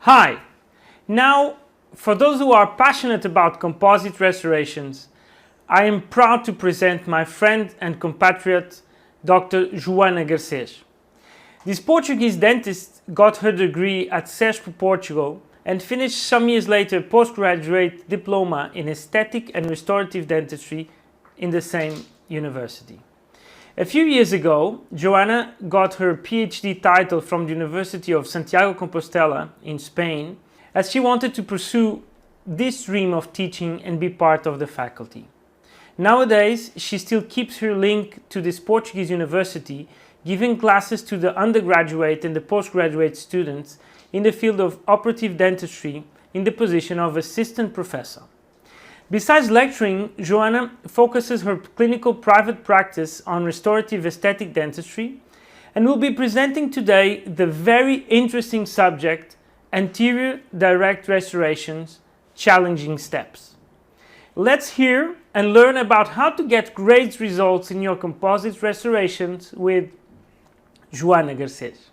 Hi! Now, for those who are passionate about composite restorations, I am proud to present my friend and compatriot, Dr. Joana Garcês. This Portuguese dentist got her degree at CESP Portugal and finished some years later postgraduate diploma in aesthetic and restorative dentistry in the same university. A few years ago, Joana got her PhD title from the University of Santiago Compostela in Spain, as she wanted to pursue this dream of teaching and be part of the faculty. Nowadays, she still keeps her link to this Portuguese university, giving classes to the undergraduate and the postgraduate students in the field of operative dentistry in the position of assistant professor. Besides lecturing, Joana focuses her clinical private practice on restorative aesthetic dentistry and will be presenting today the very interesting subject, Anterior Direct Restorations, Challenging Steps. Let's hear and learn about how to get great results in your composite restorations with Joana Garcês.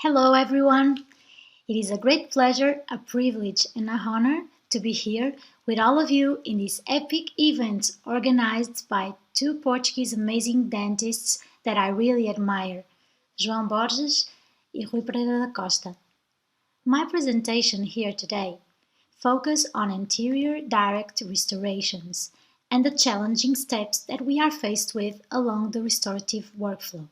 Hello everyone! It is a great pleasure, a privilege and an honor to be here with all of you in this epic event organized by two Portuguese amazing dentists that I really admire, João Borges and Rui Pereira da Costa. My presentation here today focuses on anterior direct restorations and the challenging steps that we are faced with along the restorative workflow.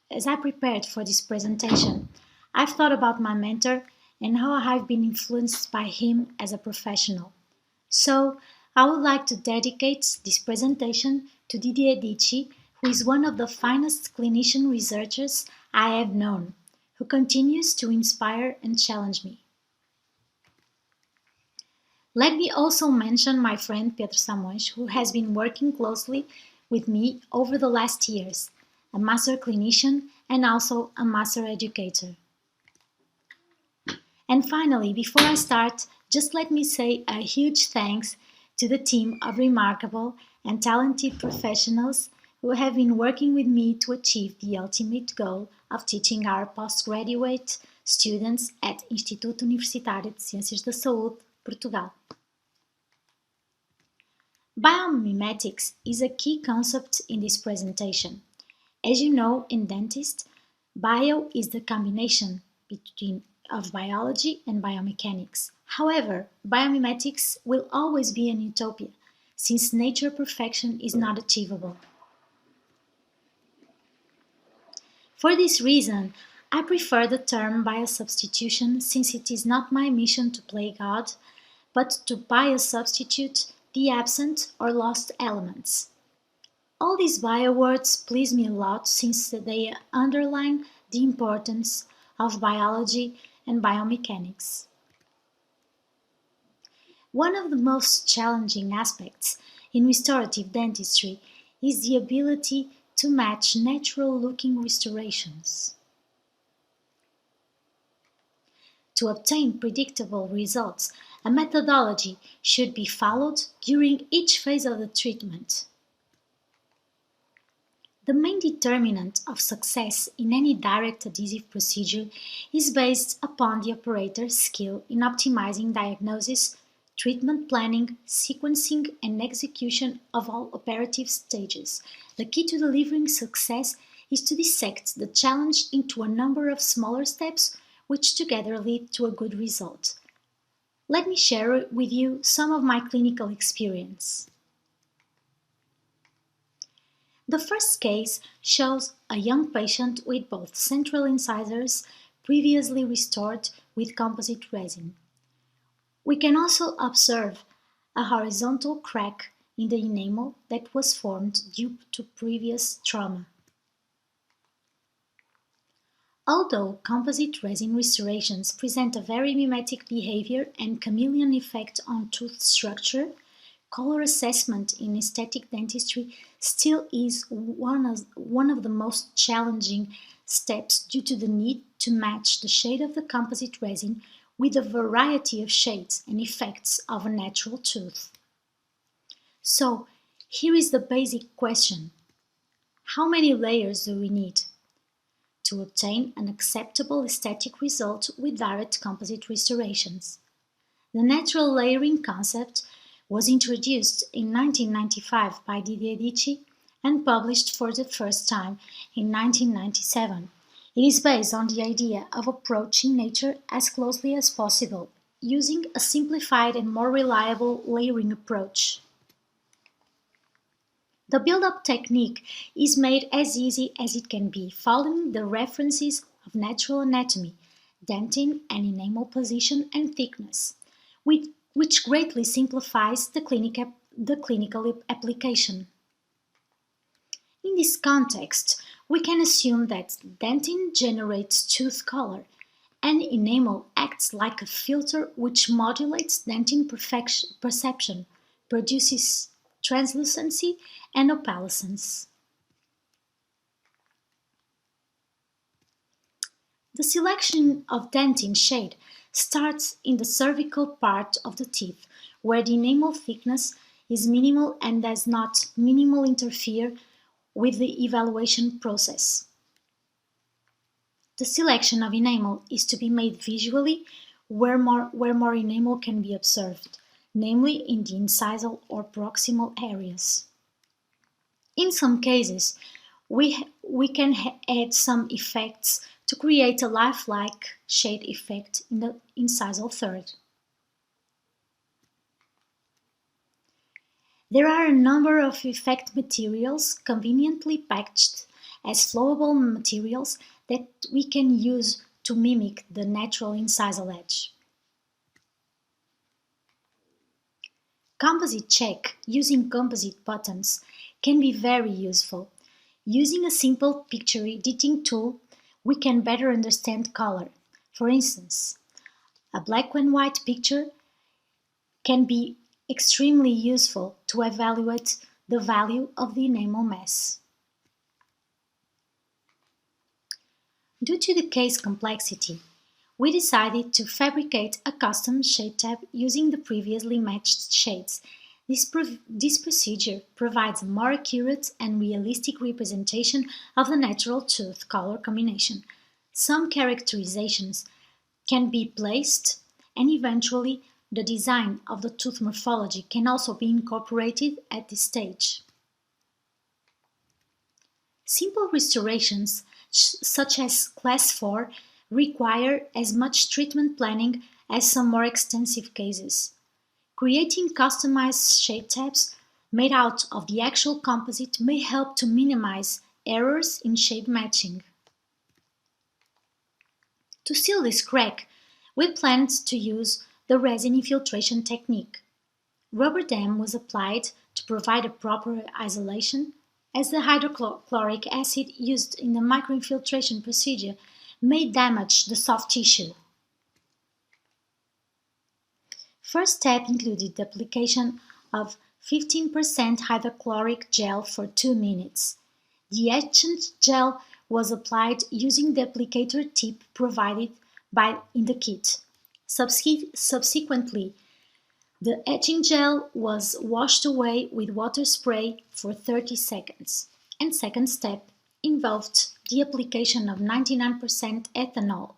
As I prepared for this presentation, I've thought about my mentor and how I've been influenced by him as a professional. So, I would like to dedicate this presentation to Didier Dici, who is one of the finest clinician researchers I have known, who continues to inspire and challenge me. Let me also mention my friend Pedro Samões, who has been working closely with me over the last years, a master clinician and also a master educator. And finally, before I start, just let me say a huge thanks to the team of remarkable and talented professionals who have been working with me to achieve the ultimate goal of teaching our postgraduate students at Instituto Universitário de Ciências da Saúde, Portugal. Biomimetics is a key concept in this presentation. As you know, in dentist, bio is the combination of biology and biomechanics. However, biomimetics will always be an utopia, since nature perfection is not achievable. For this reason, I prefer the term biosubstitution, since it is not my mission to play God, but to biosubstitute the absent or lost elements. All these bio words please me a lot since they underline the importance of biology and biomechanics. One of the most challenging aspects in restorative dentistry is the ability to match natural-looking restorations. To obtain predictable results, a methodology should be followed during each phase of the treatment. The main determinant of success in any direct adhesive procedure is based upon the operator's skill in optimizing diagnosis, treatment planning, sequencing, and execution of all operative stages. The key to delivering success is to dissect the challenge into a number of smaller steps which together lead to a good result. Let me share with you some of my clinical experience. The first case shows a young patient with both central incisors previously restored with composite resin. We can also observe a horizontal crack in the enamel that was formed due to previous trauma. Although composite resin restorations present a very mimetic behavior and chameleon effect on tooth structure, color assessment in aesthetic dentistry still is one of the most challenging steps due to the need to match the shade of the composite resin with a variety of shades and effects of a natural tooth. So, here is the basic question. How many layers do we need to obtain an acceptable aesthetic result with direct composite restorations? The natural layering concept was introduced in 1995 by Didier Dichi and published for the first time in 1997. It is based on the idea of approaching nature as closely as possible, using a simplified and more reliable layering approach. The build-up technique is made as easy as it can be, following the references of natural anatomy, dentin and enamel position and thickness, which greatly simplifies the clinical application. In this context, we can assume that dentin generates tooth color, and enamel acts like a filter which modulates dentin perception, produces translucency and opalescence. The selection of dentin shade starts in the cervical part of the teeth, where the enamel thickness is minimal and does not minimally interfere with the evaluation process. The selection of enamel is to be made visually where more enamel can be observed, namely in the incisal or proximal areas. In some cases, we can add some effects to create a lifelike shade effect in the incisal third. There are a number of effect materials conveniently packaged as flowable materials that we can use to mimic the natural incisal edge. Composite check using composite buttons can be very useful. Using a simple picture editing tool, we can better understand color. For instance, a black and white picture can be extremely useful to evaluate the value of the enamel mass. Due to the case complexity, we decided to fabricate a custom shade tab using the previously matched shades. This procedure provides a more accurate and realistic representation of the natural tooth color combination. Some characterizations can be placed, and eventually the design of the tooth morphology can also be incorporated at this stage. Simple restorations, such as Class 4, require as much treatment planning as some more extensive cases. Creating customized shade tabs made out of the actual composite may help to minimize errors in shade matching. To seal this crack, we planned to use the resin infiltration technique. Rubber dam was applied to provide a proper isolation, as the hydrochloric acid used in the microinfiltration procedure may damage the soft tissue. First step included the application of 15% hydrochloric gel for 2 minutes. The etchant gel was applied using the applicator tip provided in the kit. Subsequently, the etching gel was washed away with water spray for 30 seconds. And second step involved the application of 99% ethanol.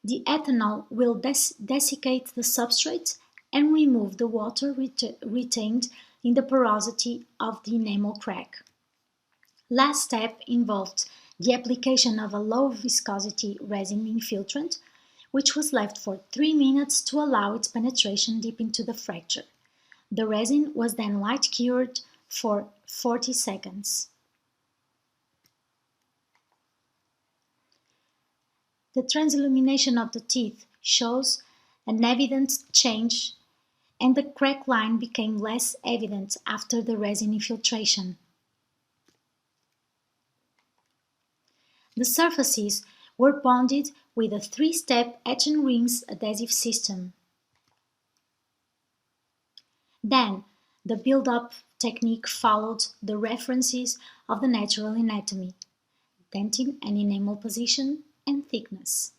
The ethanol will desiccate the substrate and remove the water retained in the porosity of the enamel crack. Last step involved the application of a low viscosity resin infiltrant, which was left for 3 minutes to allow its penetration deep into the fracture. The resin was then light cured for 40 seconds. The transillumination of the teeth shows an evident change and the crack line became less evident after the resin infiltration. The surfaces were bonded with a 3-step etch-and-rinse adhesive system. Then, the build-up technique followed the references of the natural anatomy: dentin and enamel position and thickness.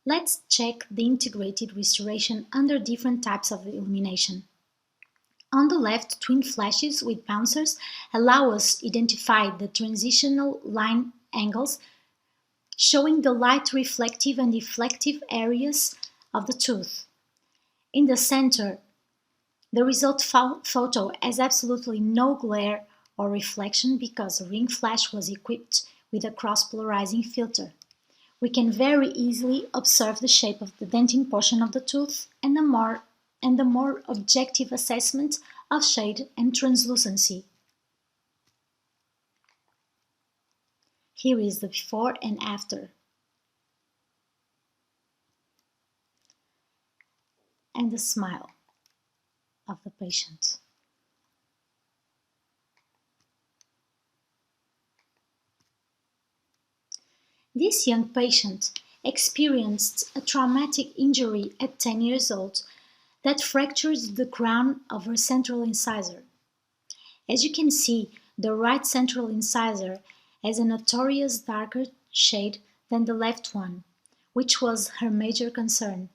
Let's check the integrated restoration under different types of illumination. On the left, twin flashes with bouncers allow us to identify the transitional line angles, showing the light reflective and deflective areas of the tooth. In the center, the result photo has absolutely no glare or reflection because the ring flash was equipped with a cross-polarizing filter. We can very easily observe the shape of the dentin portion of the tooth and the more objective assessment of shade and translucency. Here is the before and after. And the smile of the patient. This young patient experienced a traumatic injury at 10 years old that fractured the crown of her central incisor. As you can see, the right central incisor has a notorious darker shade than the left one, which was her major concern.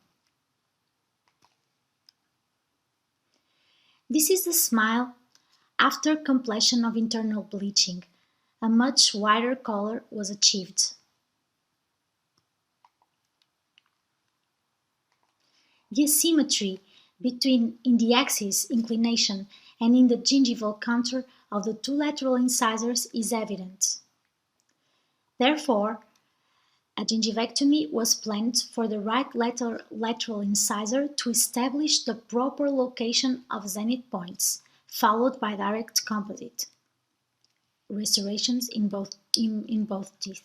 This is the smile after completion of internal bleaching. A much wider color was achieved. The asymmetry in the axis inclination and in the gingival contour of the two lateral incisors is evident. Therefore, a gingivectomy was planned for the right lateral incisor to establish the proper location of zenith points, followed by direct composite restorations in both teeth.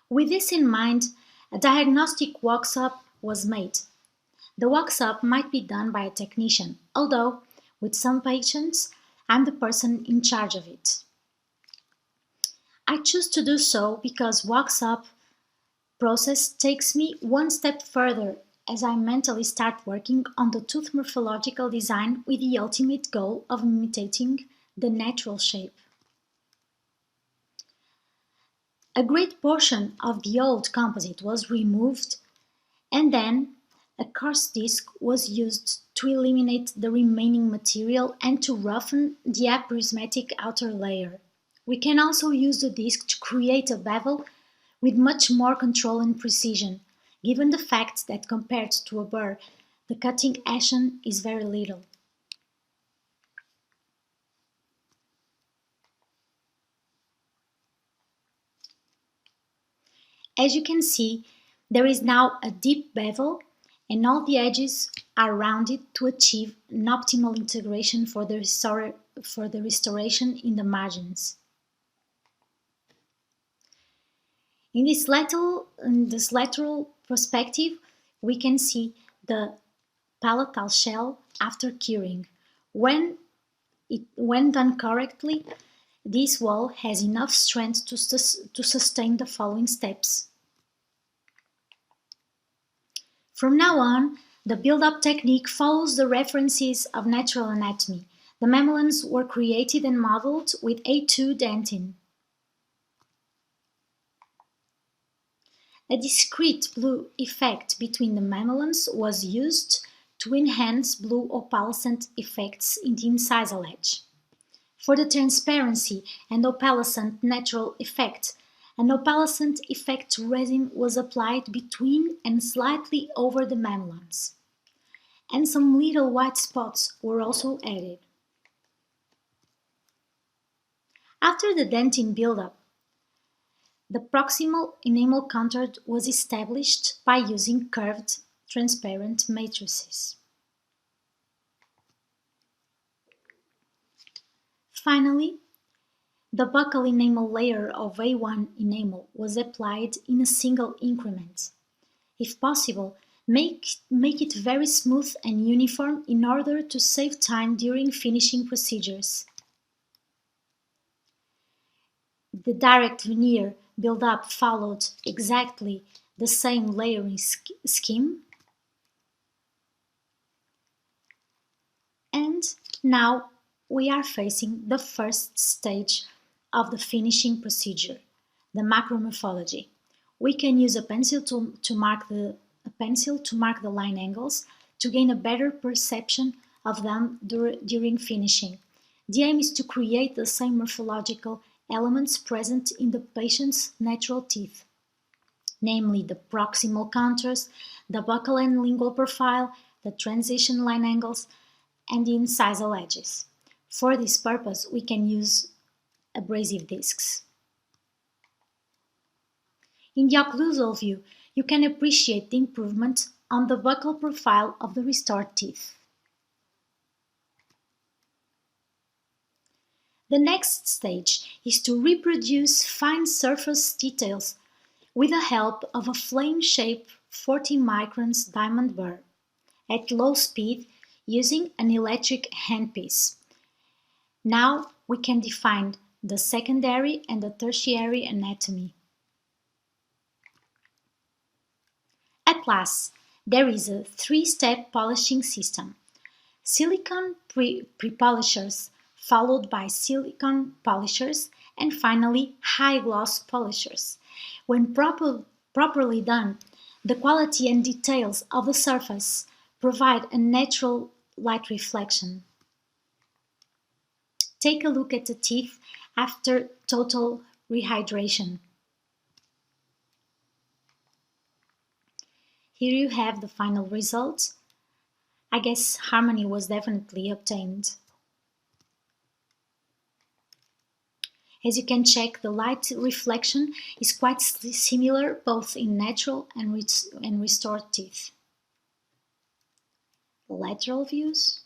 With this in mind, a diagnostic wax-up was made. The wax-up might be done by a technician, although, with some patients, I'm the person in charge of it. I choose to do so because wax-up process takes me one step further as I mentally start working on the tooth morphological design with the ultimate goal of imitating the natural shape. A great portion of the old composite was removed, and then a coarse disc was used to eliminate the remaining material and to roughen the aprismatic outer layer. We can also use the disc to create a bevel with much more control and precision, given the fact that compared to a burr, the cutting action is very little. As you can see, there is now a deep bevel and all the edges are rounded to achieve an optimal integration for the restoration in the margins. In this lateral perspective, we can see the palatal shell after curing. When done correctly, this wall has enough strength to sustain the following steps. From now on, the build-up technique follows the references of natural anatomy. The mamelons were created and modeled with A2 dentin. A discrete blue effect between the mamelons was used to enhance blue opalescent effects in the incisal edge. For the transparency and opalescent natural effect, an opalescent effect resin was applied between and slightly over the mamelons, and some little white spots were also added. After the dentin buildup, the proximal enamel contour was established by using curved, transparent matrices. Finally, the buccal enamel layer of A1 enamel was applied in a single increment. If possible, make it very smooth and uniform in order to save time during finishing procedures. The direct veneer build-up followed exactly the same layering scheme. And now we are facing the first stage of the finishing procedure, the macromorphology. We can use a pencil to mark the line angles to gain a better perception of them during finishing. The aim is to create the same morphological elements present in the patient's natural teeth, namely the proximal contours, the buccal and lingual profile, the transition line angles, and the incisal edges. For this purpose, we can use abrasive discs. In the occlusal view, you can appreciate the improvement on the buccal profile of the restored teeth. The next stage is to reproduce fine surface details with the help of a flame-shaped 40 microns diamond burr at low speed using an electric handpiece. Now we can define the secondary and the tertiary anatomy. At last, there is a three-step polishing system. Silicone pre-polishers, followed by silicone polishers, and finally high-gloss polishers. When properly done, the quality and details of the surface provide a natural light reflection. Take a look at the teeth after total rehydration. Here you have the final result. I guess harmony was definitely obtained. As you can check, the light reflection is quite similar both in natural and restored teeth. The lateral views,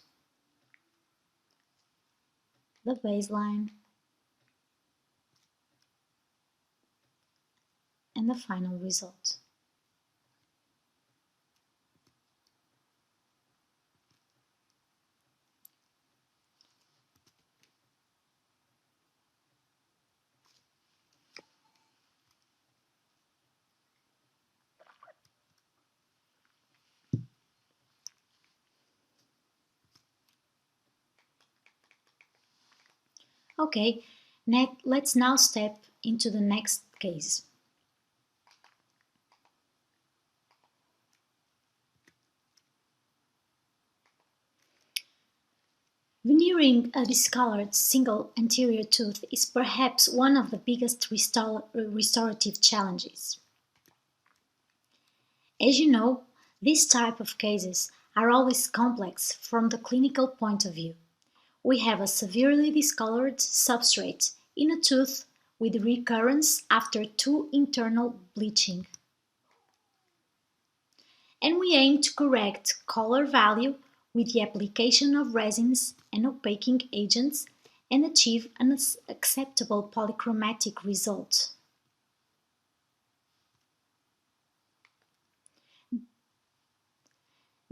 the baseline, and the final result. Okay, let's now step into the next case. Veneering a discolored single anterior tooth is perhaps one of the biggest restorative challenges. As you know, these type of cases are always complex from the clinical point of view. We have a severely discolored substrate in a tooth with recurrence after 2 internal bleaching. And we aim to correct color value with the application of resins and opaquing agents and achieve an acceptable polychromatic result.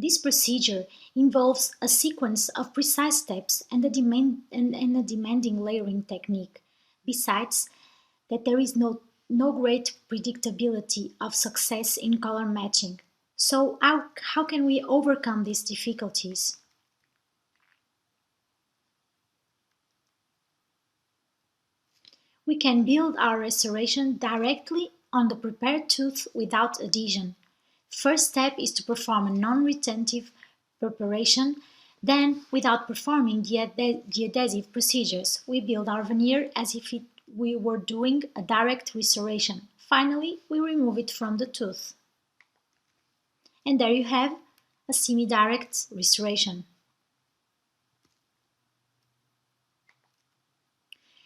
This procedure involves a sequence of precise steps and a demanding layering technique. Besides that, there is no great predictability of success in color matching. So how can we overcome these difficulties? We can build our restoration directly on the prepared tooth without adhesion. First step is to perform a non-retentive preparation. Then, without performing the adhesive procedures, we build our veneer as if we were doing a direct restoration. Finally, we remove it from the tooth. And there you have a semi-direct restoration.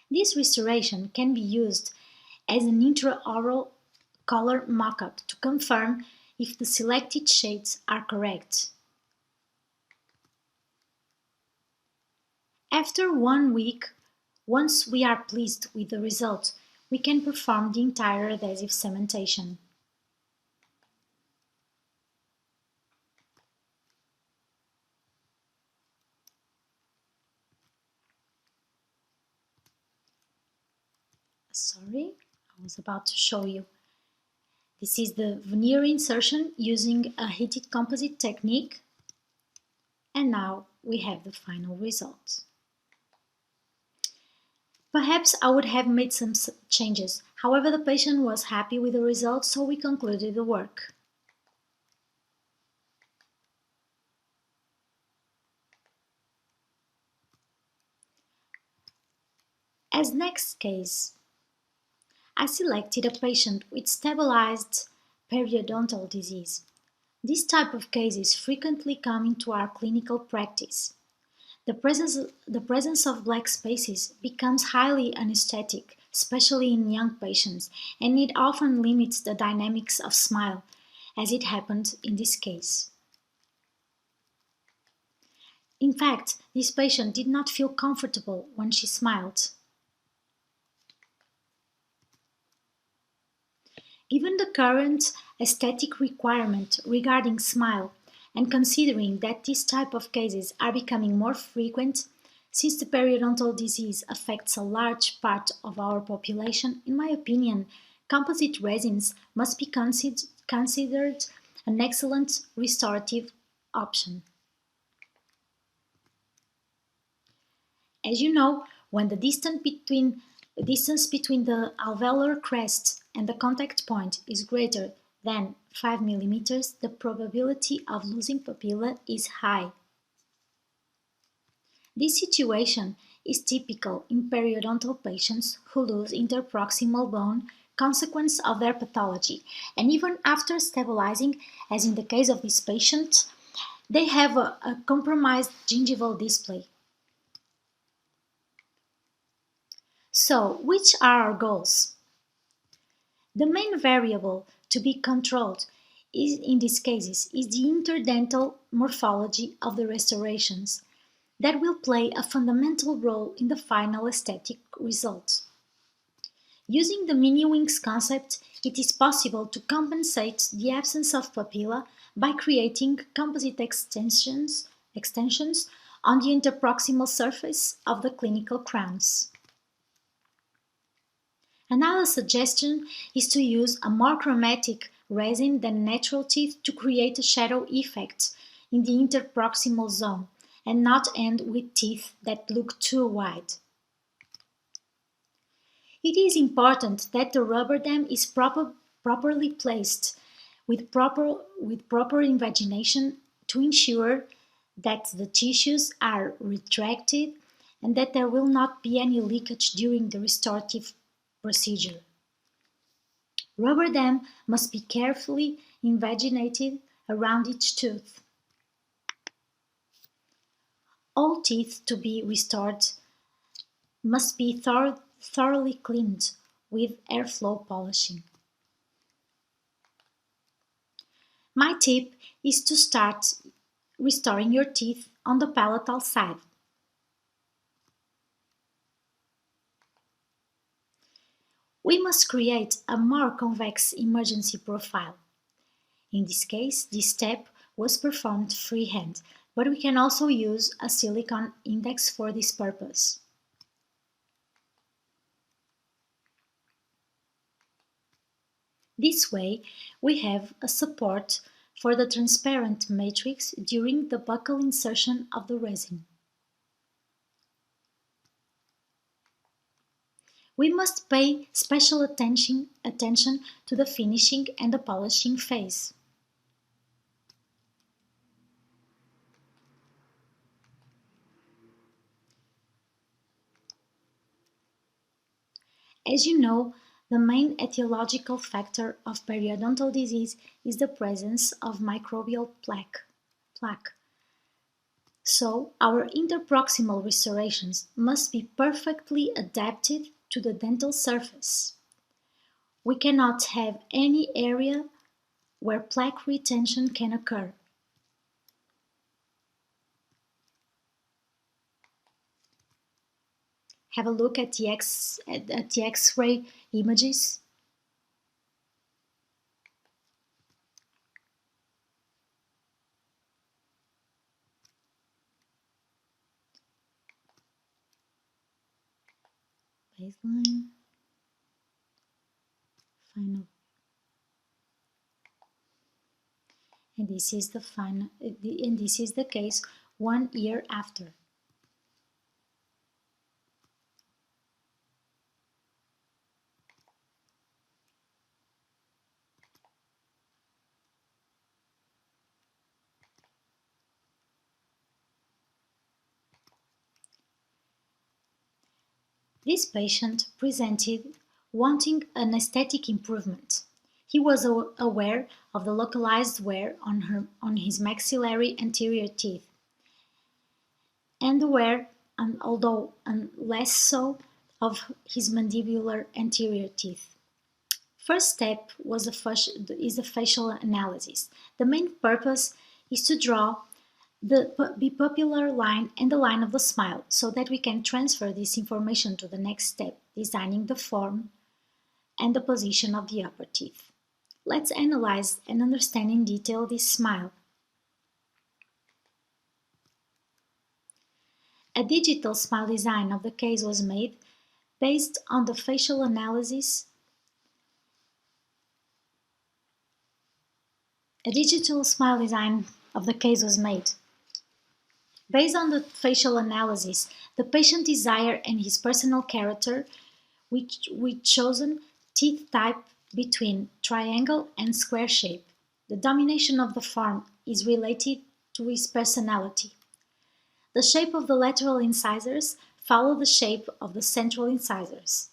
This restoration can be used as an intraoral color mock-up to confirm if the selected shades are correct. After 1 week, Once we are pleased with the result, we can perform the entire adhesive cementation. Sorry, I was about to show you. This is the veneer insertion using a heated composite technique, and now we have the final result. Perhaps I would have made some changes, however the patient was happy with the result, so we concluded the work. As next case, I selected a patient with stabilized periodontal disease. This type of cases frequently come into our clinical practice. The presence of black spaces becomes highly anesthetic, especially in young patients, and it often limits the dynamics of smile, as it happened in this case. In fact, this patient did not feel comfortable when she smiled. Given the current aesthetic requirement regarding smile, and considering that this type of cases are becoming more frequent, since the periodontal disease affects a large part of our population, in my opinion, composite resins must be considered an excellent restorative option. As you know, when the distance between the alveolar crest and the contact point is greater than 5 mm, the probability of losing papilla is high. This situation is typical in periodontal patients who lose interproximal bone consequence of their pathology, and even after stabilizing, as in the case of this patient, they have a compromised gingival display. So, which are our goals? The main variable to be controlled in these cases is the interdental morphology of the restorations that will play a fundamental role in the final aesthetic result. Using the mini-wings concept, it is possible to compensate the absence of papilla by creating composite extensions on the interproximal surface of the clinical crowns. Another suggestion is to use a more chromatic resin than natural teeth to create a shadow effect in the interproximal zone and not end with teeth that look too wide. It is important that the rubber dam is properly placed with proper invagination to ensure that the tissues are retracted and that there will not be any leakage during the restorative procedure. Rubber dam must be carefully invaginated around each tooth. All teeth to be restored must be thoroughly cleaned with airflow polishing. My tip is to start restoring your teeth on the palatal side. We must create a more convex emergency profile. In this case, this step was performed freehand, but we can also use a silicone index for this purpose. This way, we have a support for the transparent matrix during the buccal insertion of the resin. We must pay special attention to the finishing and the polishing phase. As you know, the main etiological factor of periodontal disease is the presence of microbial plaque. So, our interproximal restorations must be perfectly adapted to the dental surface. We cannot have any area where plaque retention can occur. have a look at the X-ray images. Baseline, final, and this is the final, and this is the case 1 year after. This patient presented wanting an aesthetic improvement. He was aware of the localized wear on his maxillary anterior teeth, and aware, although less so, of his mandibular anterior teeth. First step is the facial analysis. The main purpose is to draw the bipupillar line and the line of the smile so that we can transfer this information to the next step, designing the form and the position of the upper teeth. Let's analyze and understand in detail this smile. A digital smile design of the case was made based on the facial analysis. A digital smile design of the case was made. Based on the facial analysis, the patient desire and his personal character, we chosen teeth type between triangle and square shape. The domination of the form is related to his personality. The shape of the lateral incisors follow the shape of the central incisors.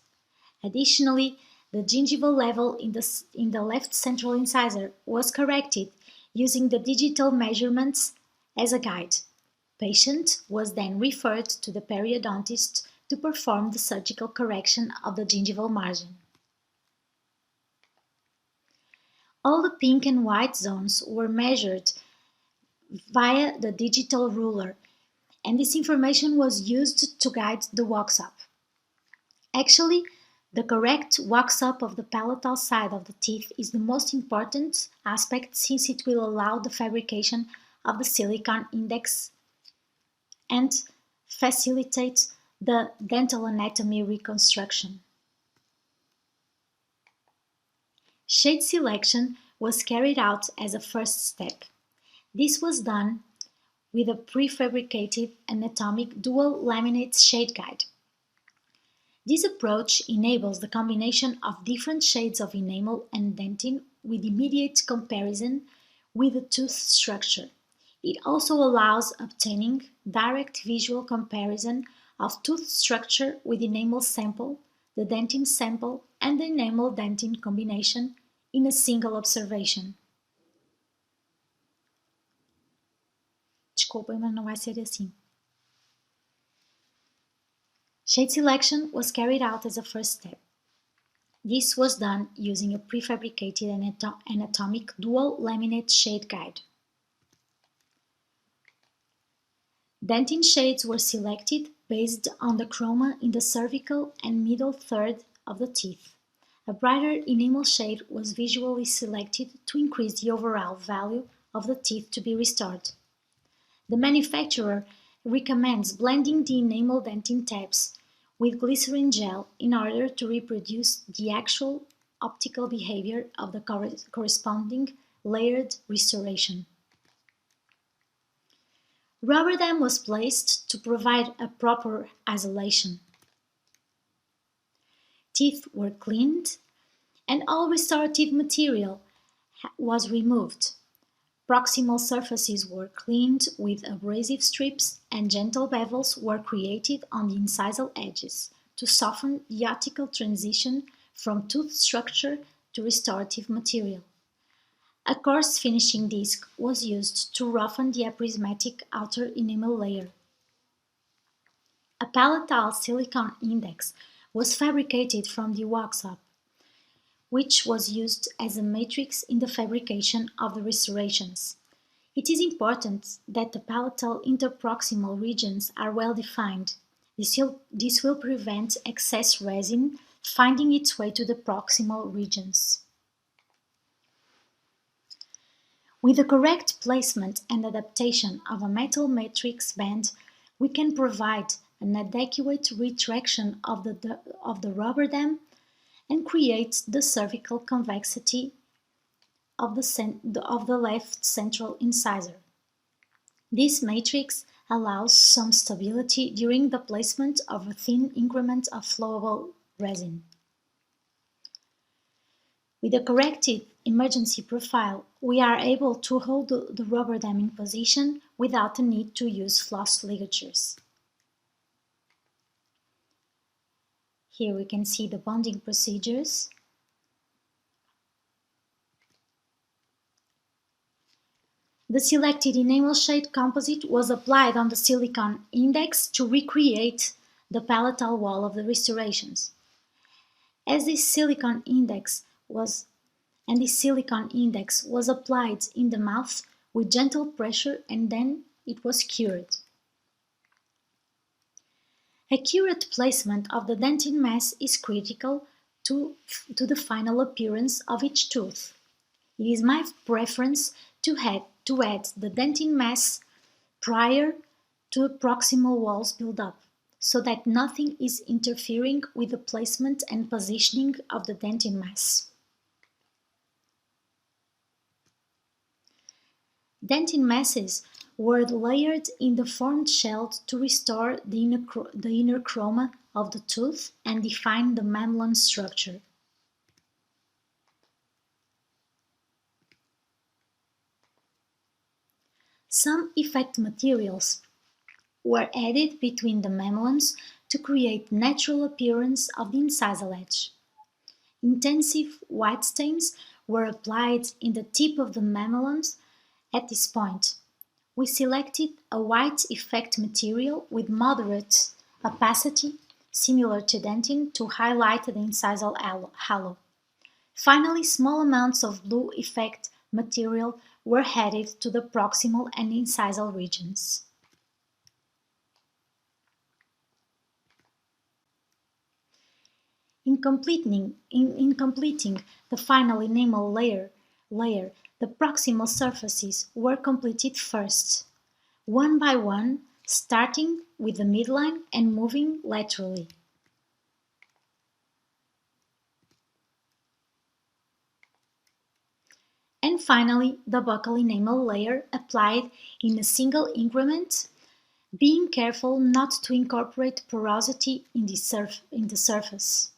Additionally, the gingival level in the left central incisor was corrected using the digital measurements as a guide. Patient was then referred to the periodontist to perform the surgical correction of the gingival margin. All the pink and white zones were measured via the digital ruler, and this information was used to guide the wax-up. Actually, the correct wax-up of the palatal side of the teeth is the most important aspect, since it will allow the fabrication of the silicone index and facilitate the dental anatomy reconstruction. Shade selection was carried out as a first step. This was done with a prefabricated anatomic dual laminate shade guide. This approach enables the combination of different shades of enamel and dentin with immediate comparison with the tooth structure. It also allows obtaining direct visual comparison of tooth structure with enamel sample, the dentin sample, and the enamel-dentin combination in a single observation. Desculpem, mas não vai ser assim. Shade selection was carried out as a first step. This was done using a prefabricated anatomic dual laminate shade guide. Dentin shades were selected based on the chroma in the cervical and middle third of the teeth. A brighter enamel shade was visually selected to increase the overall value of the teeth to be restored. The manufacturer recommends blending the enamel dentin tabs with glycerin gel in order to reproduce the actual optical behavior of the corresponding layered restoration. Rubber dam was placed to provide a proper isolation. Teeth were cleaned and all restorative material was removed. Proximal surfaces were cleaned with abrasive strips and gentle bevels were created on the incisal edges to soften the optical transition from tooth structure to restorative material. A coarse finishing disc was used to roughen the aprismatic outer enamel layer. A palatal silicone index was fabricated from the wax-up, which was used as a matrix in the fabrication of the restorations. It is important that the palatal interproximal regions are well defined. This will prevent excess resin finding its way to the proximal regions. With the correct placement and adaptation of a metal matrix band, we can provide an adequate retraction of the rubber dam and create the cervical convexity of the left central incisor. This matrix allows some stability during the placement of a thin increment of flowable resin. With a corrected emergency profile, we are able to hold the rubber dam in position without the need to use floss ligatures. Here we can see the bonding procedures. The selected enamel shade composite was applied on the silicone index to recreate the palatal wall of the restorations. As this silicone index was applied in the mouth with gentle pressure, and then it was cured. Accurate placement of the dentin mass is critical to the final appearance of each tooth. It is my preference to add the dentin mass prior to proximal walls build-up, so that nothing is interfering with the placement and positioning of the dentin mass. Dentin masses were layered in the formed shell to restore the inner chroma of the tooth and define the mamelon structure. Some effect materials were added between the mamelons to create natural appearance of the incisal edge. Intensive white stains were applied in the tip of the mamelons. At this point, we selected a white effect material with moderate opacity, similar to dentin, to highlight the incisal halo. Finally, small amounts of blue effect material were added to the proximal and incisal regions. In completing the final enamel layer, the proximal surfaces were completed first, one by one, starting with the midline and moving laterally. And finally, the buccal enamel layer applied in a single increment, being careful not to incorporate porosity in the surface.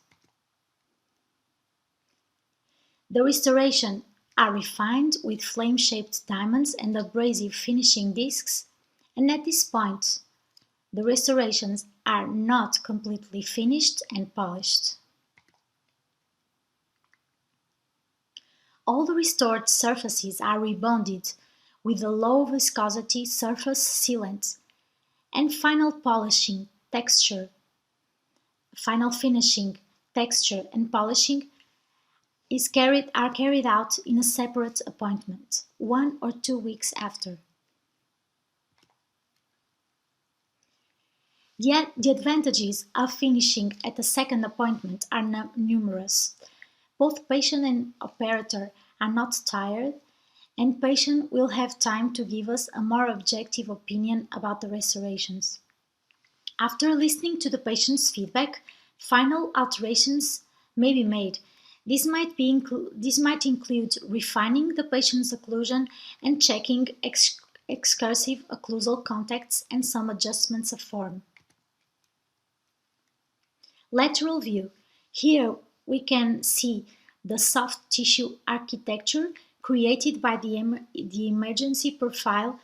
The restoration are refined with flame-shaped diamonds and abrasive finishing discs, and at this point, the restorations are not completely finished and polished. All the restored surfaces are rebonded with a low viscosity surface sealant, and final finishing, texture and polishing are carried out in a separate appointment, 1 or 2 weeks after. The advantages of finishing at a second appointment are numerous. Both patient and operator are not tired, and patient will have time to give us a more objective opinion about the restorations. After listening to the patient's feedback, final alterations may be made. This might include refining the patient's occlusion and checking excursive occlusal contacts and some adjustments of form. Lateral view. Here we can see the soft tissue architecture created by the emergency profile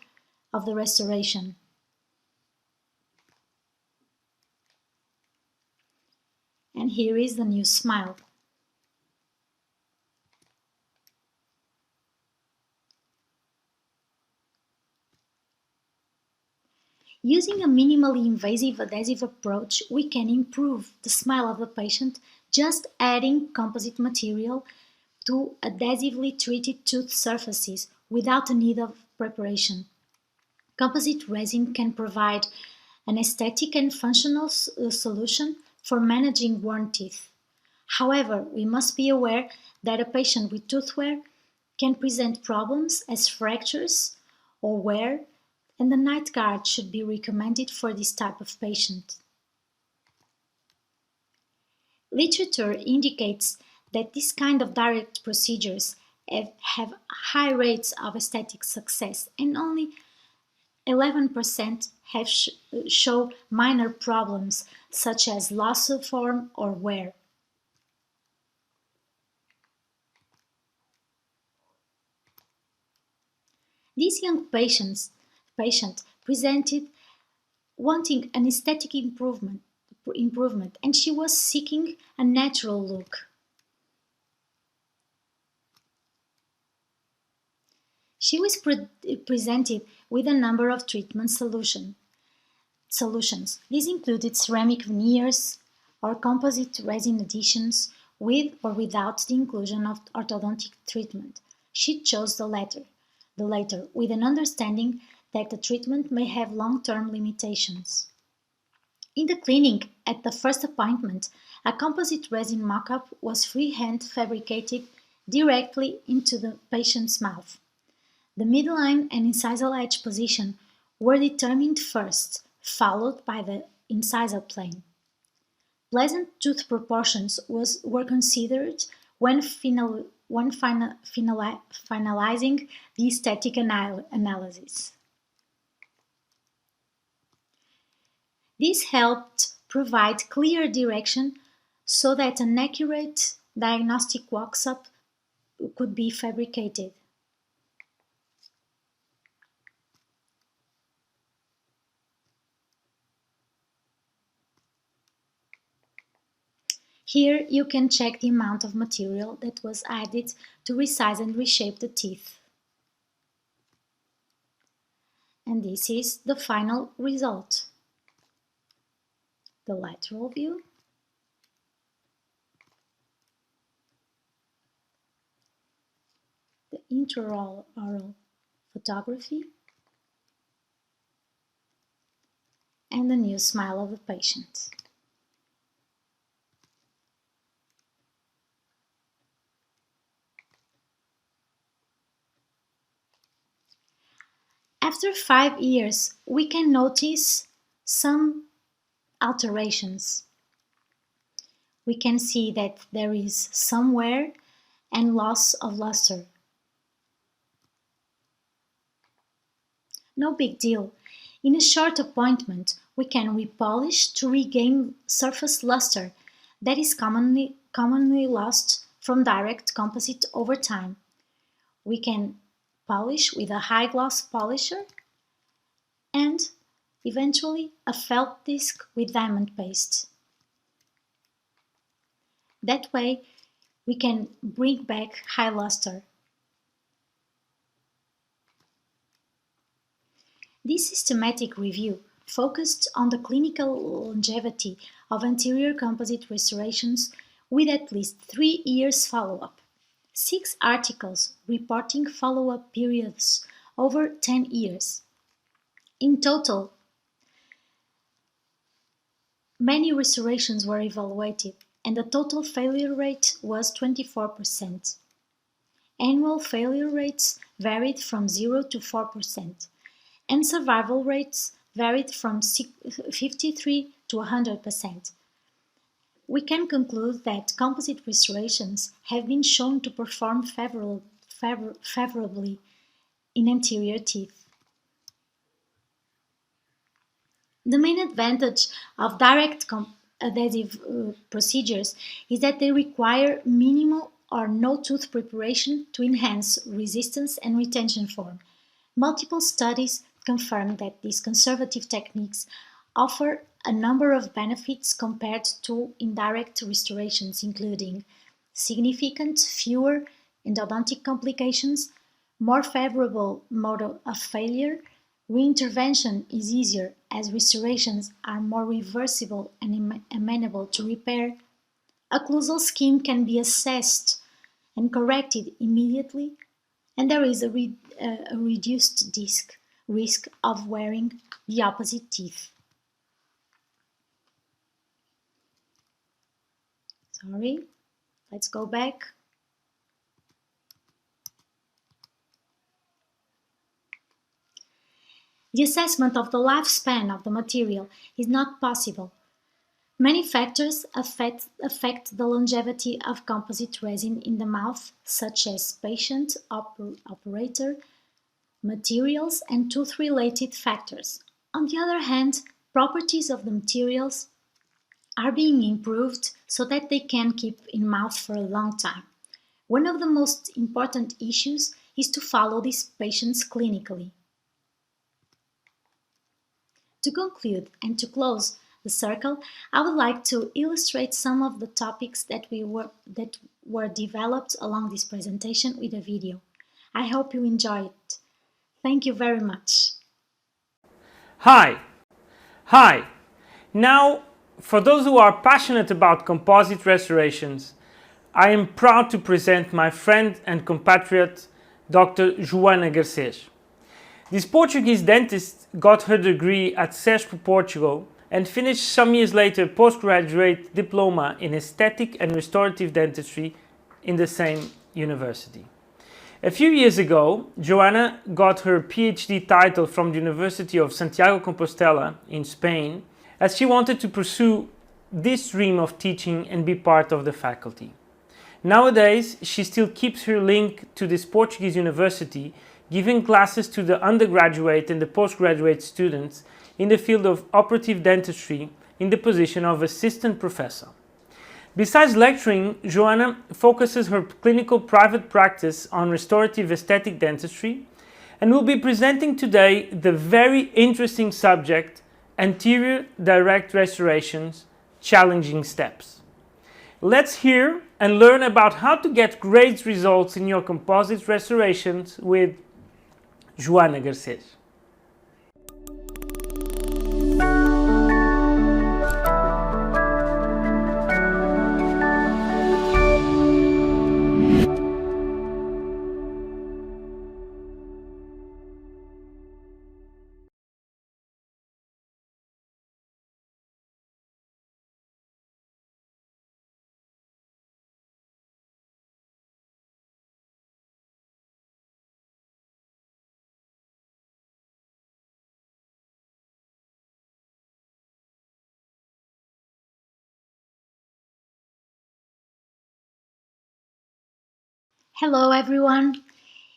of the restoration. And here is the new smile. Using a minimally invasive adhesive approach, we can improve the smile of the patient just adding composite material to adhesively treated tooth surfaces without the need of preparation. Composite resin can provide an aesthetic and functional solution for managing worn teeth. However, we must be aware that a patient with tooth wear can present problems as fractures or wear, and the night guard should be recommended for this type of patient. Literature indicates that this kind of direct procedures have high rates of aesthetic success, and only 11% have show minor problems such as loss of form or wear. This young patient presented wanting an aesthetic improvement, and she was seeking a natural look. She was presented with a number of treatment solutions. These included ceramic veneers or composite resin additions with or without the inclusion of orthodontic treatment. She chose the latter, with an understanding that the treatment may have long-term limitations. In the clinic, at the first appointment, a composite resin mock-up was freehand fabricated directly into the patient's mouth. The midline and incisal edge position were determined first, followed by the incisal plane. Pleasant tooth proportions were considered when finalizing the aesthetic analysis. This helped provide clear direction so that an accurate diagnostic workup could be fabricated. Here you can check the amount of material that was added to resize and reshape the teeth. And this is the final result. The lateral view, the intraoral photography, and the new smile of the patient. After 5 years, we can notice some alterations. We can see that there is some wear and loss of luster. No big deal. In a short appointment, we can repolish to regain surface luster that is commonly lost from direct composite over time. We can polish with a high gloss polisher and eventually a felt disc with diamond paste. That way we can bring back high luster. This systematic review focused on the clinical longevity of anterior composite restorations with at least 3 years follow-up. 6 articles reporting follow-up periods over 10 years. In total, many restorations were evaluated, and the total failure rate was 24%. Annual failure rates varied from 0 to 4%, and survival rates varied from 53 to 100%. We can conclude that composite restorations have been shown to perform favorably in anterior teeth. The main advantage of direct adhesive procedures is that they require minimal or no tooth preparation to enhance resistance and retention form. Multiple studies confirm that these conservative techniques offer a number of benefits compared to indirect restorations, including significant fewer endodontic complications, more favorable mode of failure, reintervention is easier as restorations are more reversible and amenable to repair, occlusal scheme can be assessed and corrected immediately, and there is a reduced risk of wearing the opposite teeth. Sorry, let's go back. The assessment of the lifespan of the material is not possible. Many factors affect the longevity of composite resin in the mouth, such as patient, operator, materials, and tooth-related factors. On the other hand, properties of the materials are being improved so that they can keep in mouth for a long time. One of the most important issues is to follow these patients clinically. To conclude and to close the circle, I would like to illustrate some of the topics that were developed along this presentation with a video. I hope you enjoy it. Thank you very much. Hi! Now, for those who are passionate about composite restorations, I am proud to present my friend and compatriot, Dr. Joana Garcês. This Portuguese dentist got her degree at CESP, Portugal, and finished some years later postgraduate diploma in aesthetic and restorative dentistry in the same university. A few years ago, Joana got her PhD title from the University of Santiago Compostela in Spain, as she wanted to pursue this dream of teaching and be part of the faculty. Nowadays, she still keeps her link to this Portuguese university, giving classes to the undergraduate and the postgraduate students in the field of operative dentistry in the position of assistant professor. Besides lecturing, Joana focuses her clinical private practice on restorative aesthetic dentistry and will be presenting today the very interesting subject, Anterior Direct Restorations, Challenging Steps. Let's hear and learn about how to get great results in your composite restorations with Joana Garcês. Hello everyone!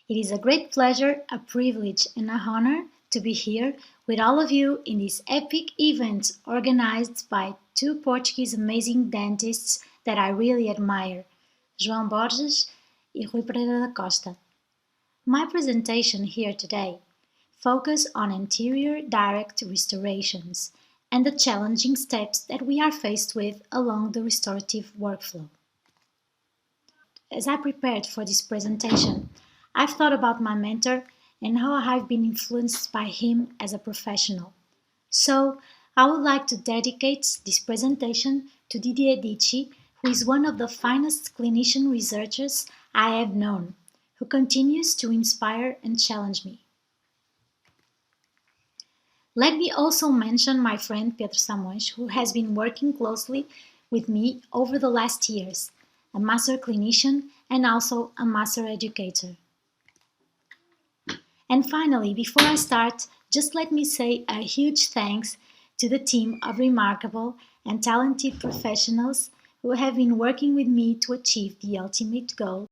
It is a great pleasure, a privilege and an honor to be here with all of you in this epic event organized by two Portuguese amazing dentists that I really admire, João Borges and Rui Pereira da Costa. My presentation here today focuses on anterior direct restorations and the challenging steps that we are faced with along the restorative workflow. As I prepared for this presentation, I've thought about my mentor and how I've been influenced by him as a professional. So, I would like to dedicate this presentation to Didier Dici, who is one of the finest clinician researchers I have known, who continues to inspire and challenge me. Let me also mention my friend Pedro Samões, who has been working closely with me over the last years, a master clinician and also a master educator. And finally, before I start, just let me say a huge thanks to the team of remarkable and talented professionals who have been working with me to achieve the ultimate goal